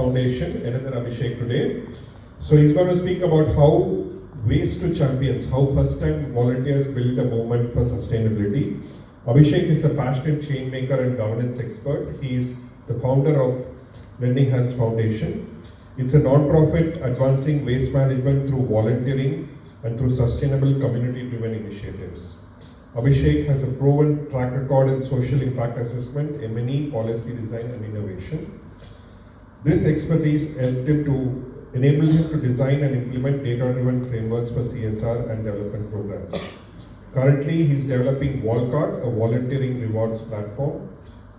Foundation, another Abhishek today. So he's going to speak about how Waste to Champions, how first-time volunteers build a movement for sustainability. Abhishek is a passionate change maker and governance expert. He is the founder of Lending Hands Foundation. It's a non-profit advancing waste management through volunteering and through sustainable community-driven initiatives. Abhishek has a proven track record in social impact assessment, M&E, policy design and innovation. This expertise helped him to enable him to design and implement data-driven frameworks for CSR and development programs. Currently, he is developing VolCon, a volunteering rewards platform.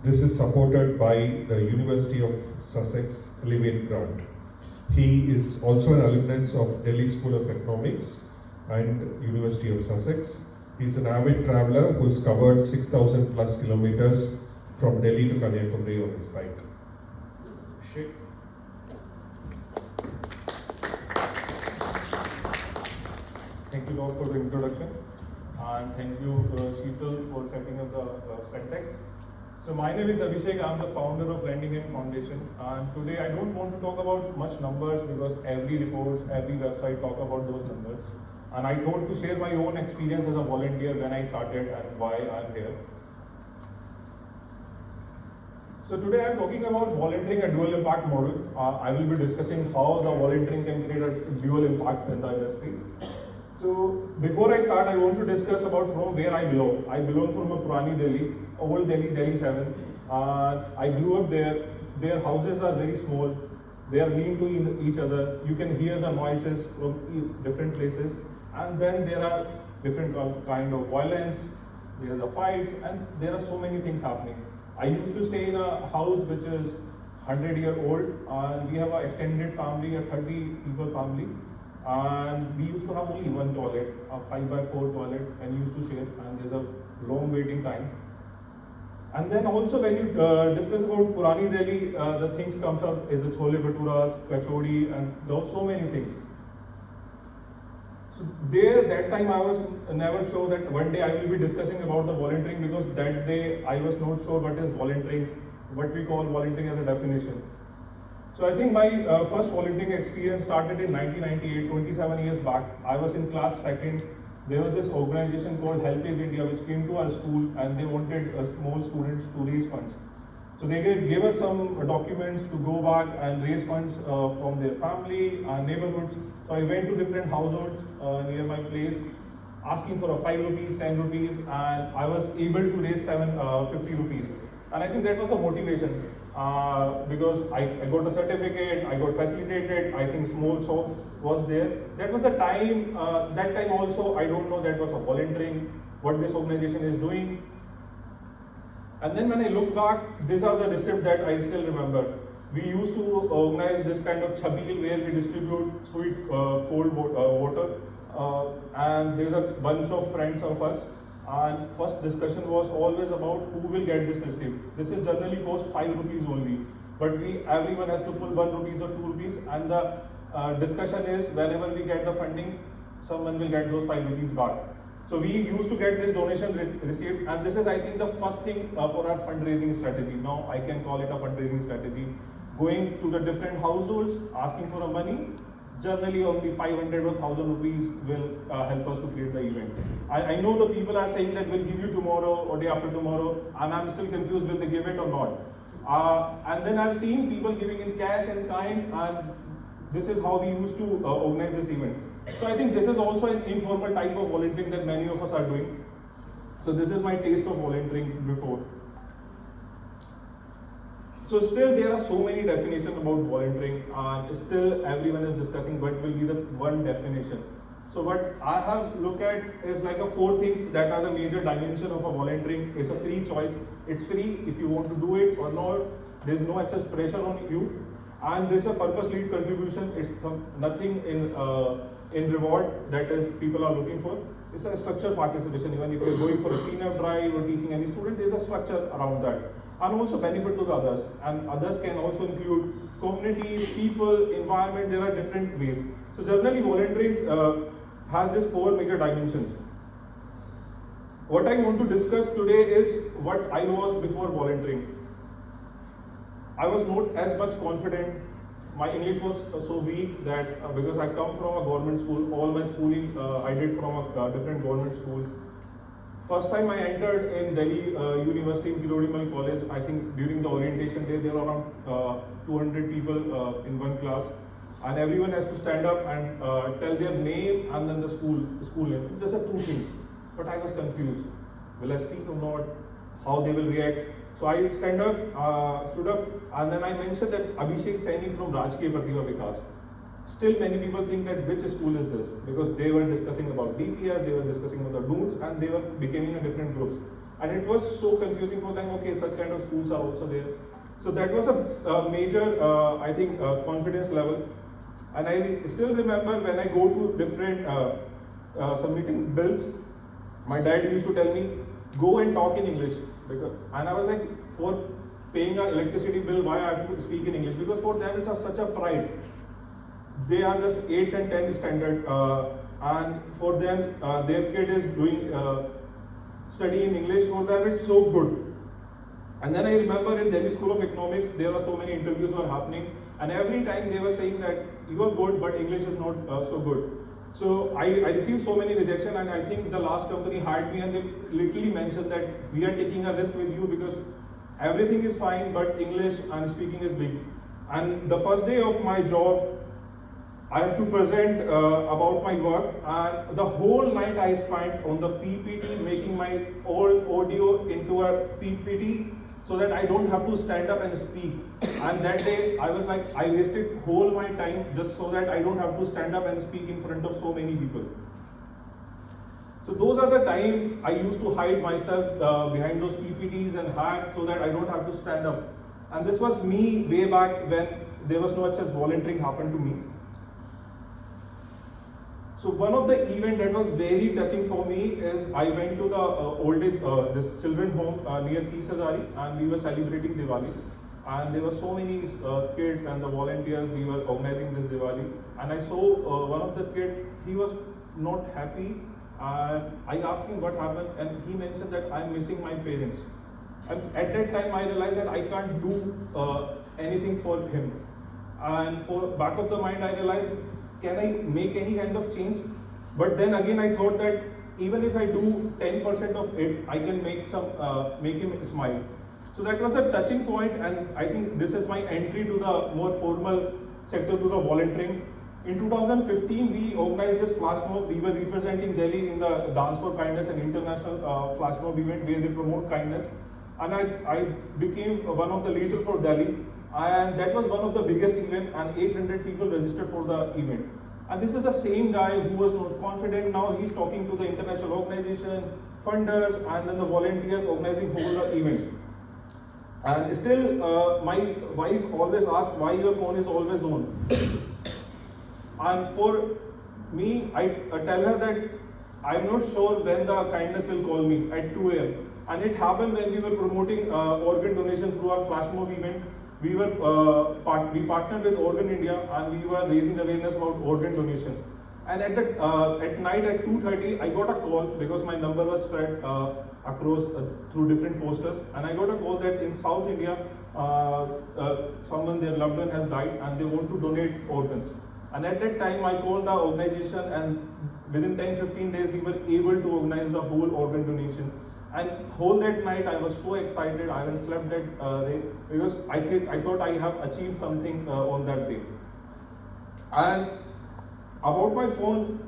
This is supported by the University of Sussex Elevate Grant. He is also an alumnus of Delhi School of Economics and University of Sussex. He is an avid traveler who has covered 6,000 plus kilometers from Delhi to Kanyakumari on his bike. Abhishek. Thank you, Lord, for the introduction, and thank you, Sheetal, for setting up the context. So my name is Abhishek. I am the founder of Lending Hands Foundation, and today I don't want to talk about much numbers because every report, every website talk about those numbers. And I thought to share my own experience as a volunteer when I started and why I am here. So today I am talking about volunteering a dual impact model. I will be discussing how the volunteering can create a dual impact in the industry. So before I start, I want to discuss about from where I belong. I belong from a Purani Delhi, old Delhi, Delhi 7. I grew up there. Their houses are very small. They are lean to each other. You can hear the noises from different places. And then there are different kind of violence, there are the fights, and there are so many things happening. I used to stay in a house which is 100-year-old, and we have an extended family, a 30-people family, and we used to have only one toilet, a 5x4 toilet, and used to share, and there's a long waiting time. And then also when you discuss about Purani Delhi, the things comes up is the chole bhaturas, kachori, and there are so many things. So there, that time I was never sure that one day I will be discussing about the volunteering, because that day I was not sure what is volunteering, what we call volunteering as a definition. So I think my first volunteering experience started in 1998, 27 years back. I was in class 2nd. There was this organization called Helpage India which came to our school, and they wanted small students to raise funds. So they gave us some documents to go back and raise funds from their family and neighborhoods. So I went to different households near my place, asking for 5 rupees, 10 rupees, and I was able to raise 50 rupees. And I think that was a motivation because I got a certificate, I got facilitated, I think small shop was there. That was the time, that time also I don't know that was a volunteering, what this organization is doing. And then when I look back, these are the receipts that I still remember. We used to organize this kind of chabil where we distribute sweet cold water, and there's a bunch of friends of us. And first discussion was always about who will get this receipt. This is generally cost 5 rupees only, but everyone has to pull 1 rupees or 2 rupees, and the discussion is whenever we get the funding, someone will get those 5 rupees back. So we used to get this donation receipt, and this is, I think, the first thing for our fundraising strategy. Now I can call it a fundraising strategy. Going to the different households, asking for money. Generally only 500 or 1000 rupees will help us to create the event. I know the people are saying that we'll give you tomorrow or day after tomorrow, and I'm still confused will they give it or not. And then I've seen people giving in cash and kind, and this is how we used to organize this event. So I think this is also an informal type of volunteering that many of us are doing. So this is my taste of volunteering before. So still there are so many definitions about volunteering, and still everyone is discussing what will be the one definition. So what I have looked at is like 4 things that are the major dimension of a volunteering. It's a free choice. It's free if you want to do it or not. There's no excess pressure on you. And this is a purpose-led contribution. It's nothing in reward that is people are looking for. It's a structured participation. Even if you're going for a cleanup drive or teaching any student, there's a structure around that. And also benefit to the others. And others can also include communities, people, environment. There are different ways. So generally volunteering has these 4 major dimensions. What I want to discuss today is what I was before volunteering. I was not as much confident my English was so weak that because I come from a government school, all my schooling I did from a different government schools. First time I entered in Delhi University in Kilodimal College, I think during the orientation day there were around 200 people in one class, and everyone has to stand up and tell their name and then the school name. Just two things, but I was confused. Will I speak or not? How they will react? So I stood up, and then I mentioned that Abhishek Saini from Rajkiya Pratibha Vikas. Still, many people think that which school is this, because they were discussing about DPS, they were discussing about the DOONS, and they were becoming a different groups. And it was so confusing for them. Okay, such kind of schools are also there. So that was a major, I think, confidence level. And I still remember when I go to different submitting bills, my dad used to tell me, go and talk in English. And I was like, for paying an electricity bill, why I have to speak in English? Because for them it's such a pride. They are just 8 and 10 standard, and for them, their kid is doing study in English. For them, it's so good. And then I remember in Delhi School of Economics, there were so many interviews were happening, and every time they were saying that you are good, but English is not so good. So I received so many rejection, and I think the last company hired me, and they literally mentioned that we are taking a risk with you because everything is fine, but English and speaking is big. And the first day of my job, I have to present about my work, and the whole night I spent on the PPT, making my old audio into a PPT so that I don't have to stand up and speak. And that day I was like, I wasted whole my time just so that I don't have to stand up and speak in front of so many people. So those are the time I used to hide myself behind those PPTs and hack so that I don't have to stand up. And this was me way back when there was no such volunteering happened to me. So one of the event that was very touching for me is I went to the old age, this children home near Tisazari, and we were celebrating Diwali. And there were so many kids and the volunteers, we were organizing this Diwali. And I saw one of the kids, he was not happy. And I asked him what happened, and he mentioned that I'm missing my parents. And at that time I realized that I can't do anything for him. And for back of the mind I realized, can I make any kind of change? But then again I thought that even if I do 10% of it, I can make him smile. So that was a touching point, and I think this is my entry to the more formal sector, to the volunteering. In 2015, we organized this flash mob. We were representing Delhi in the Dance for Kindness and international flash mob event where they promote kindness. And I became one of the leaders for Delhi. And that was one of the biggest events, and 800 people registered for the event. And this is the same guy who was not confident. Now he's talking to the international organization, funders, and then the volunteers organizing whole events. And still, my wife always asks why your phone is always on. And for me, I tell her that I'm not sure when the kindness will call me at 2 a.m. And it happened when we were promoting organ donation through our flash mob event. We partnered with Organ India, and we were raising awareness about organ donation. And at night at 2:30, I got a call because my number was spread across through different posters, and I got a call that in South India, someone, their loved one has died, and they want to donate organs. And at that time, I called the organization, and within 10-15 days, we were able to organize the whole organ donation. And whole that night, I was so excited. I haven't slept that day because I thought I have achieved something on that day. And about my phone,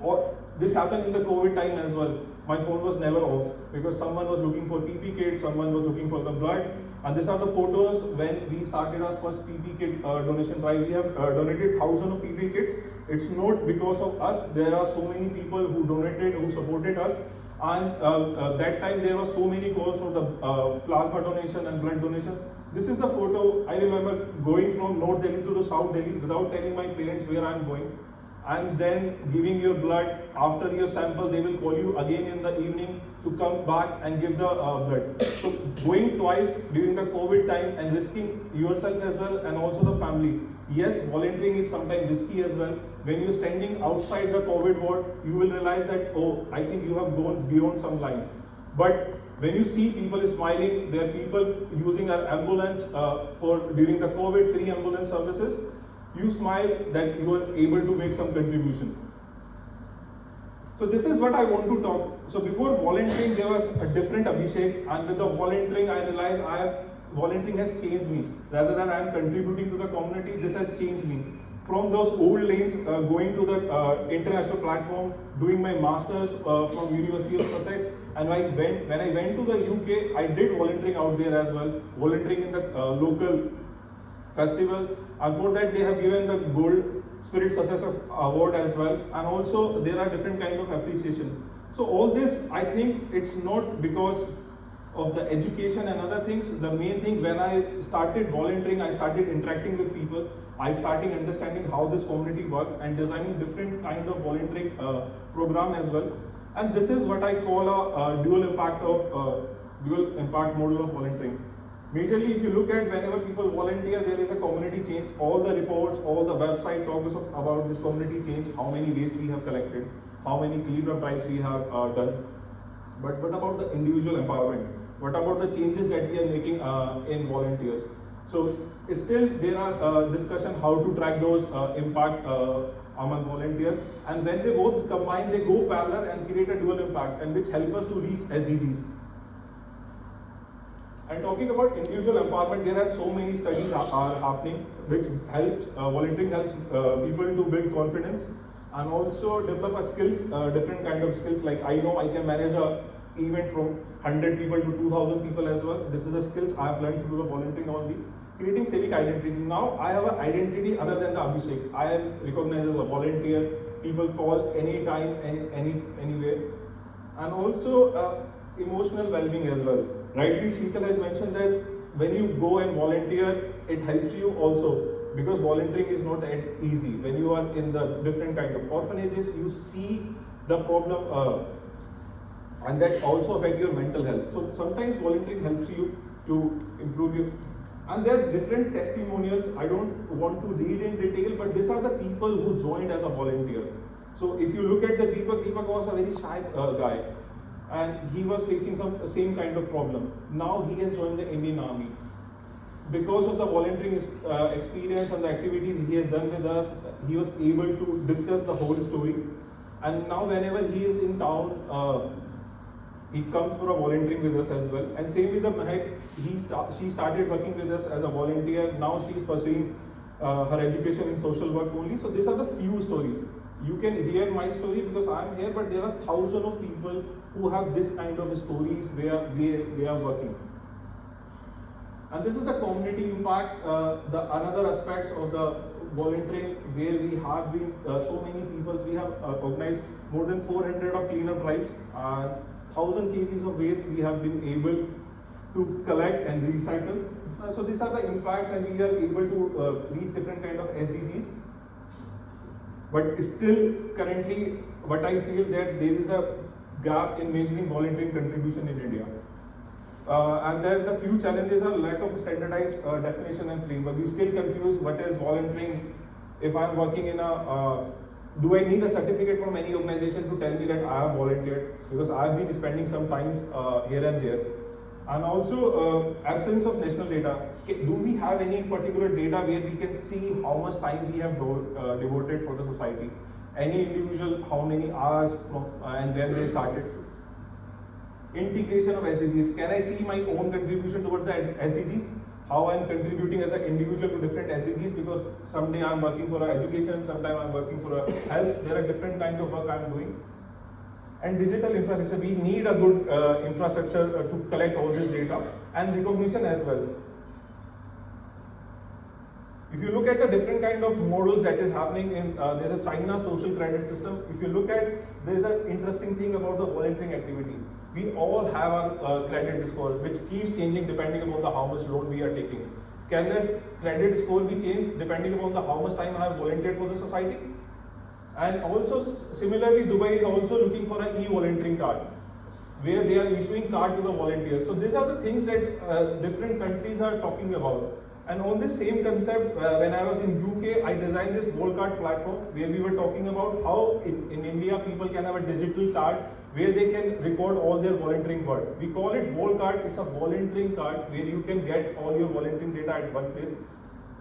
this happened in the COVID time as well. My phone was never off because someone was looking for PP kit, someone was looking for the blood. And these are the photos when we started our first PP kit donation drive. We have donated thousands of PP kits. It's not because of us. There are so many people who donated, who supported us. And that time there were so many calls for the plasma donation and blood donation. This is the photo. I remember going from North Delhi to the South Delhi without telling my parents where I am going. And then giving your blood. After your sample, they will call you again in the evening to come back and give the blood. So going twice during the COVID time and risking yourself as well and also the family. Yes, volunteering is sometimes risky as well. When you're standing outside the COVID ward, you will realize that, oh, I think you have gone beyond some line. But when you see people smiling, there are people using our ambulance for during the COVID free ambulance services. you smile that you are able to make some contribution. So this is what I want to talk. So before volunteering, there was a different Abhishek, and with the volunteering, I realized volunteering has changed me. Rather than I am contributing to the community, this has changed me. From those old lanes, going to the international platform, doing my masters from University of Sussex, and when I went to the UK, I did volunteering out there as well, volunteering in the local festival, and for that they have given the Gold Spirit Success Award as well, and also there are different kind of appreciation. So all this, I think it's not because of the education and other things. The main thing, when I started volunteering, I started interacting with people, I started understanding how this community works and designing different kind of volunteering program as well. And this is what I call a dual impact model of volunteering. Majorly, if you look at whenever people volunteer, there is a community change. All the reports, all the website talks about this community change, how many waste we have collected, how many cleanup drives we have done. But what about the individual empowerment? What about the changes that we are making in volunteers? So still there are discussion how to track those impact among volunteers, and when they both combine, they go parallel and create a dual impact, and which help us to reach SDGs. And talking about individual empowerment, there are so many studies are happening which helps, volunteering helps people to build confidence and also develop a skills, different kind of skills. Like I know I can manage a event from 100 people to 2,000 people as well. This is the skills I have learned through the volunteering only. Creating civic identity. Now I have an identity other than the Abhishek. I am recognized as a volunteer. People call anytime, anywhere. And also emotional well-being as well. Rightly, Sheetal has mentioned that when you go and volunteer, it helps you also, because volunteering is not that easy. When you are in the different kind of orphanages, you see the problem, and that also affect your mental health. So sometimes volunteering helps you to improve your. And there are different testimonials. I don't want to read in detail, but these are the people who joined as a volunteer. So if you look at the Deepak was a very shy guy, and he was facing same kind of problem. Now he has joined the Indian Army. Because of the volunteering experience and the activities he has done with us, he was able to discuss the whole story. And now whenever he is in town, he comes for a volunteering with us as well. And same with the Mahek, she started working with us as a volunteer. Now she is pursuing her education in social work only. So these are the few stories. You can hear my story because I am here, but there are thousands of people who have this kind of stories where they are working. And this is the community impact, the another aspects of the volunteering, where we have been so many people. We have organized more than 400 of cleanup drives, 1,000 kgs of waste we have been able to collect and recycle. So these are the impacts, and we are able to reach different kind of SDGs. But still, currently, what I feel that there is a gap in measuring volunteering contribution in India. And then the few challenges are lack of standardized definition and framework. We still confuse what is volunteering. If I'm working in a, do I need a certificate from any organization to tell me that I have volunteered? Because I've been spending some time here and there. And also absence of national data. Do we have any particular data where we can see how much time we have devoted for the society? Any individual, how many hours from and where they started? Integration of SDGs. Can I see my own contribution towards the SDGs? How I'm contributing as an individual to different SDGs? Because someday I'm working for education, sometime I'm working for health. There are different kinds of work I'm doing. And digital infrastructure. We need a good infrastructure to collect all this data, and recognition as well. If you look at the different kind of models that is happening in, there's a China social credit system. If you look at, there's an interesting thing about the volunteering activity. We all have a credit score which keeps changing depending upon the how much loan we are taking. Can that credit score be changed depending upon the how much time I have volunteered for the society? And also similarly, Dubai is also looking for an e-volunteering card, where they are issuing card to the volunteers. So these are the things that different countries are talking about. And on this same concept, when I was in UK, I designed this VolCon platform where we were talking about how in India people can have a digital card where they can record all their volunteering work. We call it VolCard. It's a volunteering card where you can get all your volunteering data at one place.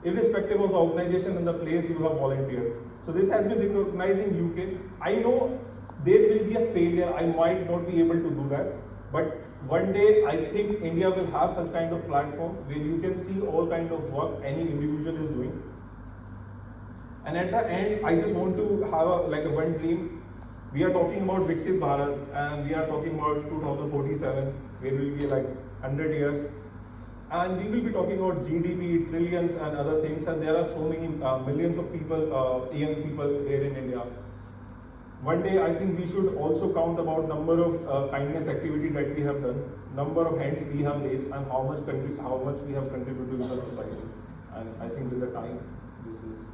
irrespective of the organization and the place you have volunteered. So this has been recognized in UK. I know there will be a failure. I might not be able to do that, but one day I think India will have such kind of platform where you can see all kind of work any individual is doing. And at the end, I just want to have a one dream. We are talking about Viksit Bharat, and we are talking about 2047, where we will be like 100 years. And we will be talking about GDP, trillions and other things, and there are so many millions of people, young people here in India. One day I think we should also count about number of kindness activity that we have done, number of hands we have raised, and how much we have contributed to the society. And I think with the time, this is